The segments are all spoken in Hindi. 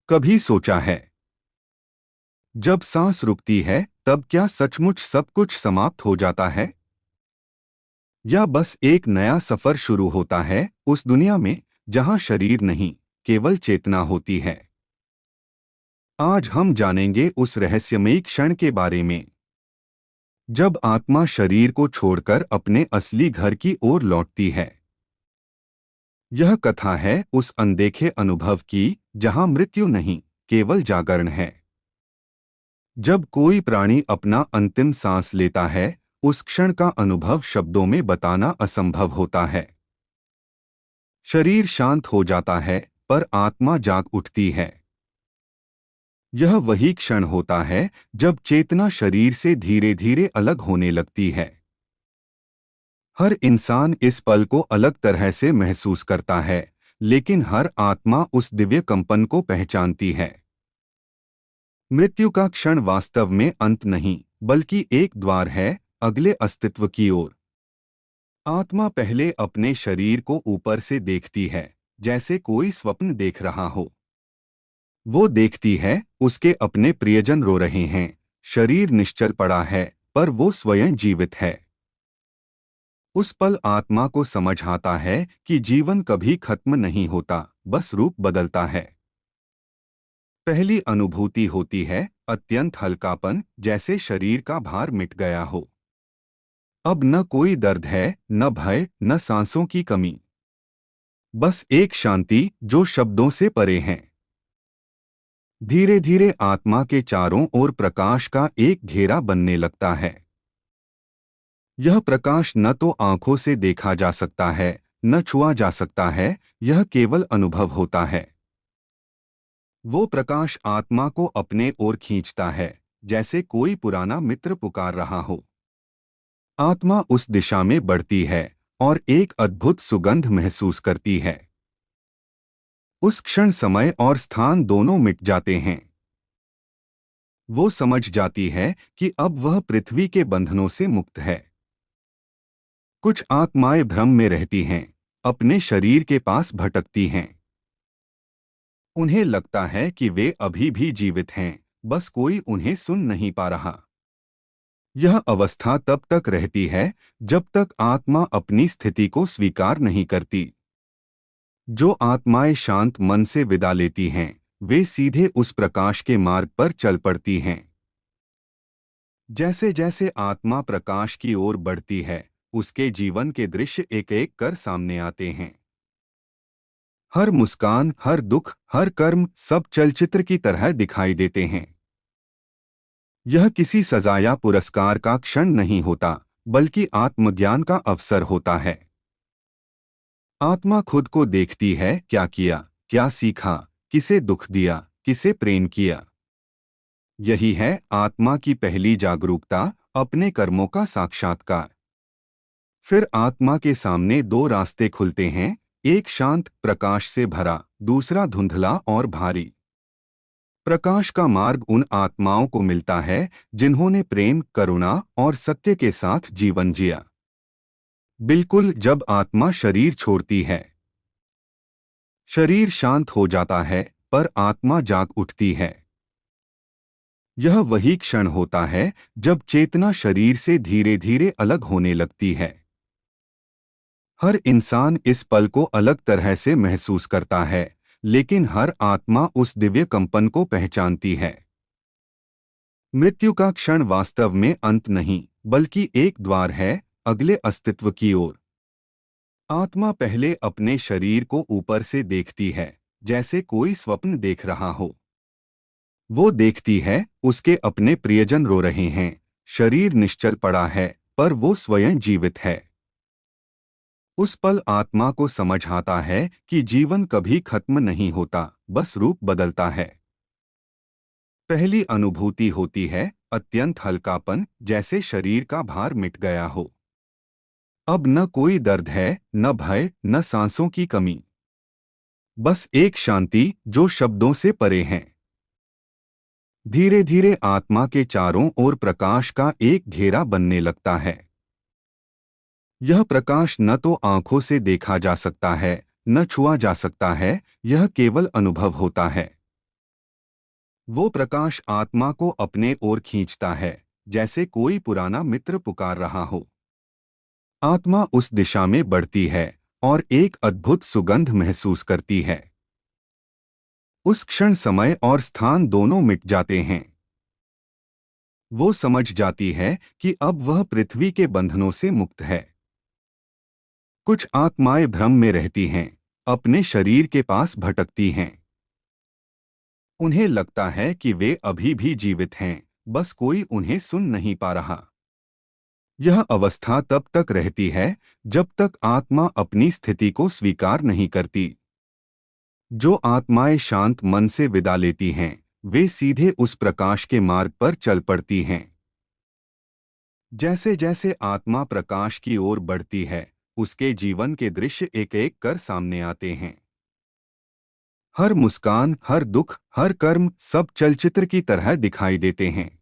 कभी सोचा है, जब सांस रुकती है तब क्या सचमुच सब कुछ समाप्त हो जाता है, या बस एक नया सफर शुरू होता है उस दुनिया में जहां शरीर नहीं, केवल चेतना होती है। आज हम जानेंगे उस रहस्यमयी क्षण के बारे में जब आत्मा शरीर को छोड़कर अपने असली घर की ओर लौटती है। यह कथा है उस अनदेखे अनुभव की जहां मृत्यु नहीं, केवल जागरण है। जब कोई प्राणी अपना अंतिम सांस लेता है, उस क्षण का अनुभव शब्दों में बताना असंभव होता है। शरीर शांत हो जाता है, पर आत्मा जाग उठती है। यह वही क्षण होता है जब चेतना शरीर से धीरे धीरे अलग होने लगती है। हर इंसान इस पल को अलग तरह से महसूस करता है, लेकिन हर आत्मा उस दिव्य कंपन को पहचानती है। मृत्यु का क्षण वास्तव में अंत नहीं, बल्कि एक द्वार है अगले अस्तित्व की ओर। आत्मा पहले अपने शरीर को ऊपर से देखती है, जैसे कोई स्वप्न देख रहा हो। वो देखती है उसके अपने प्रियजन रो रहे हैं, शरीर निश्चल पड़ा है, पर वो स्वयं जीवित है। उस पल आत्मा को समझ आता है कि जीवन कभी खत्म नहीं होता, बस रूप बदलता है। पहली अनुभूति होती है अत्यंत हल्कापन, जैसे शरीर का भार मिट गया हो। अब न कोई दर्द है, न भय, न सांसों की कमी। बस एक शांति जो शब्दों से परे है। धीरे धीरे आत्मा के चारों ओर प्रकाश का एक घेरा बनने लगता है। यह प्रकाश न तो आंखों से देखा जा सकता है, न छुआ जा सकता है, यह केवल अनुभव होता है। वो प्रकाश आत्मा को अपने ओर खींचता है, जैसे कोई पुराना मित्र पुकार रहा हो। आत्मा उस दिशा में बढ़ती है और एक अद्भुत सुगंध महसूस करती है। उस क्षण समय और स्थान दोनों मिट जाते हैं। वो समझ जाती है कि अब वह पृथ्वी के बंधनों से मुक्त है। कुछ आत्माएं भ्रम में रहती हैं, अपने शरीर के पास भटकती हैं। उन्हें लगता है कि वे अभी भी जीवित हैं, बस कोई उन्हें सुन नहीं पा रहा। यह अवस्था तब तक रहती है जब तक आत्मा अपनी स्थिति को स्वीकार नहीं करती। जो आत्माएं शांत मन से विदा लेती हैं, वे सीधे उस प्रकाश के मार्ग पर चल पड़ती हैं। जैसे जैसे आत्मा प्रकाश की ओर बढ़ती है, उसके जीवन के दृश्य एक एक कर सामने आते हैं। हर मुस्कान, हर दुख, हर कर्म, सब चलचित्र की तरह दिखाई देते हैं। यह किसी सजा या पुरस्कार का क्षण नहीं होता, बल्कि आत्मज्ञान का अवसर होता है। आत्मा खुद को देखती है, क्या किया, क्या सीखा, किसे दुख दिया, किसे प्रेम किया। यही है आत्मा की पहली जागरूकता, अपने कर्मों का साक्षात्कार। फिर आत्मा के सामने दो रास्ते खुलते हैं, एक शांत प्रकाश से भरा, दूसरा धुंधला और भारी। प्रकाश का मार्ग उन आत्माओं को मिलता है जिन्होंने प्रेम, करुणा और सत्य के साथ जीवन जिया। बिल्कुल जब आत्मा शरीर छोड़ती है, शरीर शांत हो जाता है, पर आत्मा जाग उठती है। यह वही क्षण होता है जब चेतना शरीर से धीरे धीरे अलग होने लगती है। हर इंसान इस पल को अलग तरह से महसूस करता है, लेकिन हर आत्मा उस दिव्य कंपन को पहचानती है। मृत्यु का क्षण वास्तव में अंत नहीं, बल्कि एक द्वार है अगले अस्तित्व की ओर। आत्मा पहले अपने शरीर को ऊपर से देखती है, जैसे कोई स्वप्न देख रहा हो। वो देखती है उसके अपने प्रियजन रो रहे हैं, शरीर निश्चल पड़ा है, पर वो स्वयं जीवित है। उस पल आत्मा को समझ आता है कि जीवन कभी खत्म नहीं होता, बस रूप बदलता है। पहली अनुभूति होती है अत्यंत हल्कापन, जैसे शरीर का भार मिट गया हो। अब न कोई दर्द है, न भय, न सांसों की कमी। बस एक शांति जो शब्दों से परे है। धीरे धीरे आत्मा के चारों ओर प्रकाश का एक घेरा बनने लगता है। यह प्रकाश न तो आंखों से देखा जा सकता है, न छुआ जा सकता है, यह केवल अनुभव होता है। वो प्रकाश आत्मा को अपने ओर खींचता है, जैसे कोई पुराना मित्र पुकार रहा हो। आत्मा उस दिशा में बढ़ती है और एक अद्भुत सुगंध महसूस करती है। उस क्षण समय और स्थान दोनों मिट जाते हैं। वो समझ जाती है कि अब वह पृथ्वी के बंधनों से मुक्त है। कुछ आत्माएं भ्रम में रहती हैं, अपने शरीर के पास भटकती हैं। उन्हें लगता है कि वे अभी भी जीवित हैं, बस कोई उन्हें सुन नहीं पा रहा। यह अवस्था तब तक रहती है जब तक आत्मा अपनी स्थिति को स्वीकार नहीं करती। जो आत्माएं शांत मन से विदा लेती हैं, वे सीधे उस प्रकाश के मार्ग पर चल पड़ती हैं। जैसे जैसे आत्मा प्रकाश की ओर बढ़ती है, उसके जीवन के दृश्य एक एक कर सामने आते हैं। हर मुस्कान, हर दुख, हर कर्म, सब चलचित्र की तरह दिखाई देते हैं।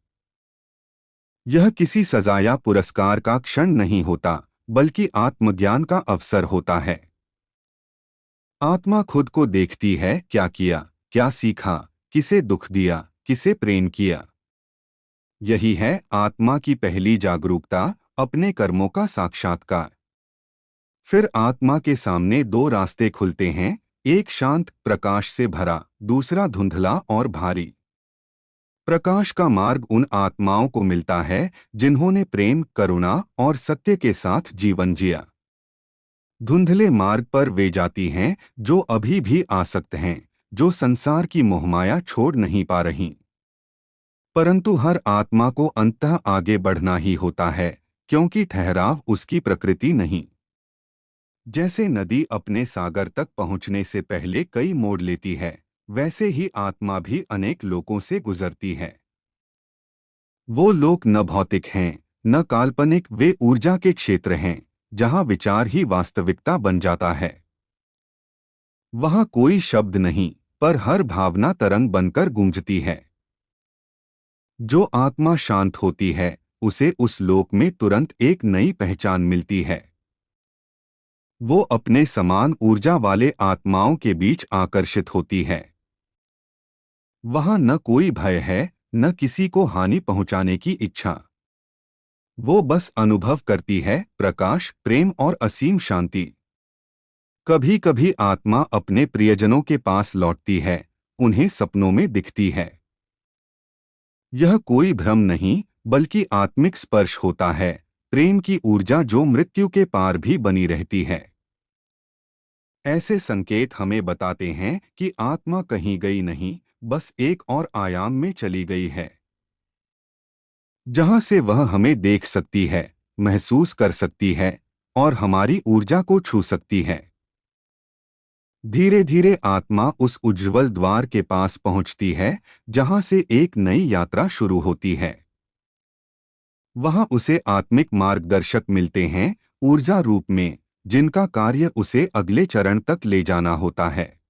यह किसी सजा या पुरस्कार का क्षण नहीं होता, बल्कि आत्मज्ञान का अवसर होता है। आत्मा खुद को देखती है, क्या किया, क्या सीखा, किसे दुख दिया, किसे प्रेम किया। यही है आत्मा की पहली जागरूकता, अपने कर्मों का साक्षात्कार। फिर आत्मा के सामने दो रास्ते खुलते हैं, एक शांत प्रकाश से भरा, दूसरा धुंधला और भारी। प्रकाश का मार्ग उन आत्माओं को मिलता है जिन्होंने प्रेम, करुणा और सत्य के साथ जीवन जिया। धुंधले मार्ग पर वे जाती हैं जो अभी भी आसक्त हैं, जो संसार की मोहमाया छोड़ नहीं पा रहीं। परंतु हर आत्मा को अंततः आगे बढ़ना ही होता है, क्योंकि ठहराव उसकी प्रकृति नहीं। जैसे नदी अपने सागर तक पहुंचने से पहले कई मोड़ लेती है, वैसे ही आत्मा भी अनेक लोकों से गुजरती है। वो लोक न भौतिक हैं, न काल्पनिक, वे ऊर्जा के क्षेत्र हैं, जहां विचार ही वास्तविकता बन जाता है। वहां कोई शब्द नहीं, पर हर भावना तरंग बनकर गूंजती है। जो आत्मा शांत होती है, उसे उस लोक में तुरंत एक नई पहचान मिलती है। वो अपने समान ऊर्जा वाले आत्माओं के बीच आकर्षित होती है। वहां न कोई भय है, न किसी को हानि पहुंचाने की इच्छा। वो बस अनुभव करती है प्रकाश, प्रेम और असीम शांति। कभी कभी आत्मा अपने प्रियजनों के पास लौटती है, उन्हें सपनों में दिखती है। यह कोई भ्रम नहीं, बल्कि आत्मिक स्पर्श होता है, प्रेम की ऊर्जा जो मृत्यु के पार भी बनी रहती है। ऐसे संकेत हमें बताते हैं कि आत्मा कहीं गई नहीं, बस एक और आयाम में चली गई है, जहां से वह हमें देख सकती है, महसूस कर सकती है और हमारी ऊर्जा को छू सकती है। धीरे धीरे आत्मा उस उज्ज्वल द्वार के पास पहुंचती है, जहां से एक नई यात्रा शुरू होती है। वहां उसे आत्मिक मार्गदर्शक मिलते हैं, ऊर्जा रूप में, जिनका कार्य उसे अगले चरण तक ले जाना होता है।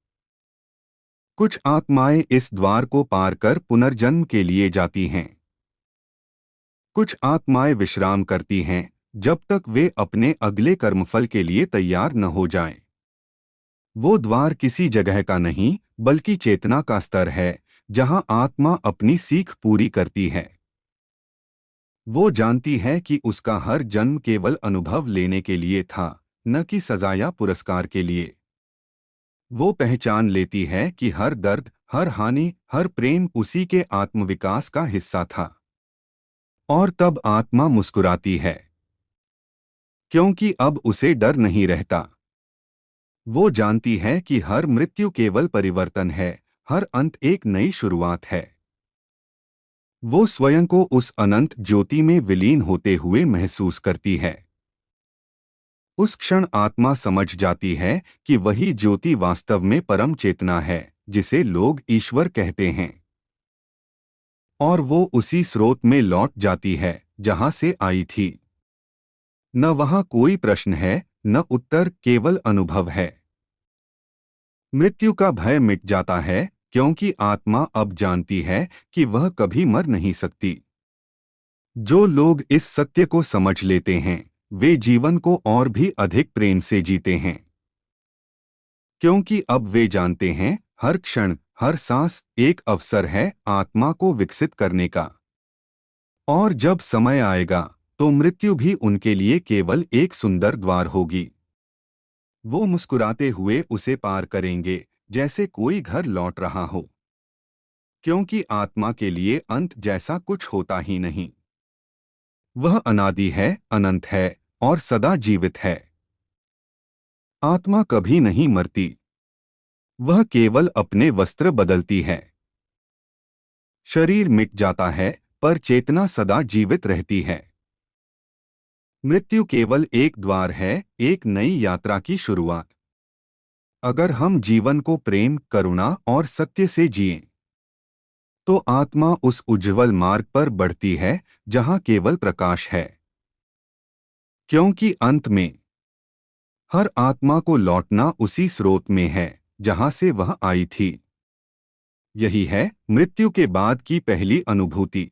कुछ आत्माएं इस द्वार को पार कर पुनर्जन्म के लिए जाती हैं। कुछ आत्माएं विश्राम करती हैं, जब तक वे अपने अगले कर्मफल के लिए तैयार न हो जाएं। वो द्वार किसी जगह का नहीं, बल्कि चेतना का स्तर है, जहां आत्मा अपनी सीख पूरी करती है। वो जानती है कि उसका हर जन्म केवल अनुभव लेने के लिए था, न कि सजा या पुरस्कार के लिए। वो पहचान लेती है कि हर दर्द, हर हानि, हर प्रेम उसी के आत्मविकास का हिस्सा था। और तब आत्मा मुस्कुराती है, क्योंकि अब उसे डर नहीं रहता। वो जानती है कि हर मृत्यु केवल परिवर्तन है, हर अंत एक नई शुरुआत है। वो स्वयं को उस अनंत ज्योति में विलीन होते हुए महसूस करती है। उस क्षण आत्मा समझ जाती है कि वही ज्योति वास्तव में परम चेतना है, जिसे लोग ईश्वर कहते हैं। और वो उसी स्रोत में लौट जाती है, जहां से आई थी। न वहां कोई प्रश्न है, न उत्तर, केवल अनुभव है। मृत्यु का भय मिट जाता है, क्योंकि आत्मा अब जानती है कि वह कभी मर नहीं सकती। जो लोग इस सत्य को समझ लेते हैं, वे जीवन को और भी अधिक प्रेम से जीते हैं। क्योंकि अब वे जानते हैं, हर क्षण, हर सांस एक अवसर है आत्मा को विकसित करने का। और जब समय आएगा तो मृत्यु भी उनके लिए केवल एक सुंदर द्वार होगी। वो मुस्कुराते हुए उसे पार करेंगे जैसे कोई घर लौट रहा हो, क्योंकि आत्मा के लिए अंत जैसा कुछ होता ही नहीं। वह अनादि है, अनंत है और सदा जीवित है। आत्मा कभी नहीं मरती, वह केवल अपने वस्त्र बदलती है। शरीर मिट जाता है पर चेतना सदा जीवित रहती है। मृत्यु केवल एक द्वार है, एक नई यात्रा की शुरुआत। अगर हम जीवन को प्रेम, करुणा और सत्य से जिएं, तो आत्मा उस उज्ज्वल मार्ग पर बढ़ती है जहां केवल प्रकाश है। क्योंकि अंत में हर आत्मा को लौटना उसी स्रोत में है जहां से वह आई थी। यही है मृत्यु के बाद की पहली अनुभूति।